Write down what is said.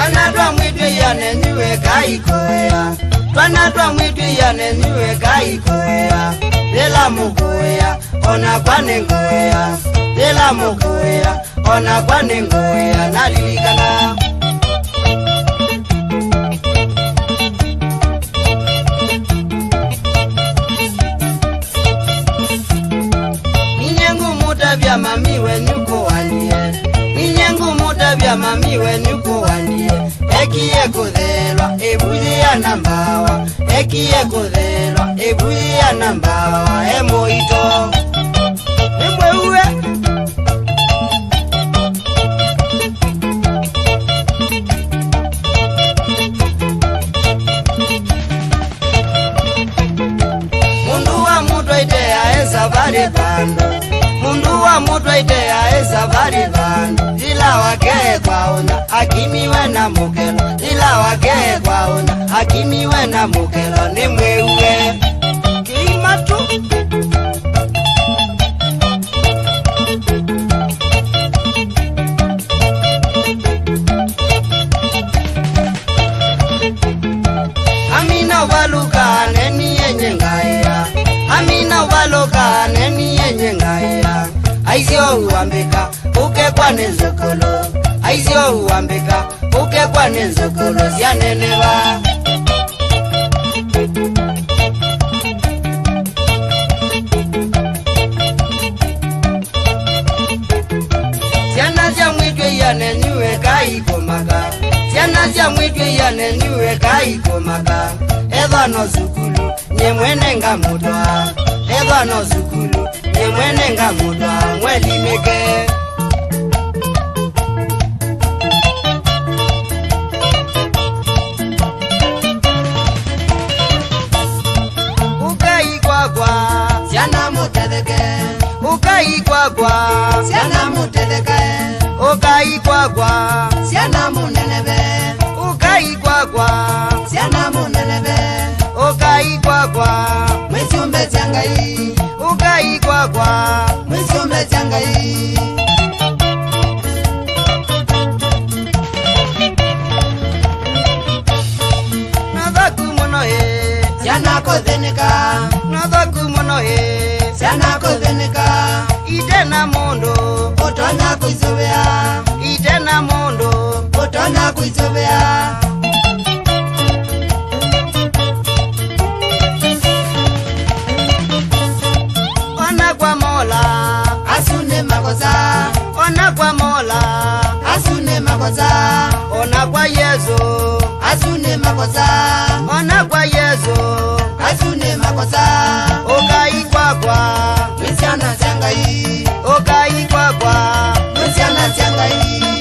Twana twa mwitu yane niwe kaikoya. Twana twa mwitu yane niwe kaikoya. Lela mukoya, ona kwane ngoya. Lela mukoya, ona kwane ngoya. Nalilikana Ninyengu mutabya mami wenyuko wandie. Ninyengu mutabya mami wenyuko wandie. Ekiye kuthelwa, ebuzi ya nambawa. Ekiye kuthelwa, ebuzi ya nambawa. Emoito Emwe uwe Mundu wa mutu itea eza vari bando. Mundu wa mutu itea eza vari bando. Ila wake kwaona akimiwe na mukelo. Ila wake kwaona akimiwe na mukelo. Ni mwewe Kimatu Amina waluka neni yenye ngaya. Amina waluka neni yenye ngaya. Aizio uambika uke kwa nezokolo. Aizio uambika uke kwa nezokolo. Zianeneva Siana zia mwitwe yane niwe kaikomaga. Siana zia mwitwe yane niwe kaikomaga. Eva no zukulu nye mwene nga mudwa. Eva no zukulu nye mwene nga mudwa. Mweli meke Ukai kwa kwa Siana mutedeke. Ukai kwa kwa Siana mutedeke. Ukai kwa kwa Siana munenebe. Ukai kwa kwa Siana munenebe. Ukai kwa kwa Mwisiumbe changai. Ukai kwa kwa Mwisiumbe changai. Nadaku mono he Siana kothenika. Nadaku mono he Siana kothenika. Itena mondo Otona kuisobea. Itena mondo Otona kuisobea. Ona kwa mola Asune makosa. Ona kwa mola Asune makosa. Ona kwa Yesu Asune makosa. Ona kwa Yesu Asune makosa. Ukai kwa kwa Mwisiana changai. Ukai kwa kwa Mwisiana changai.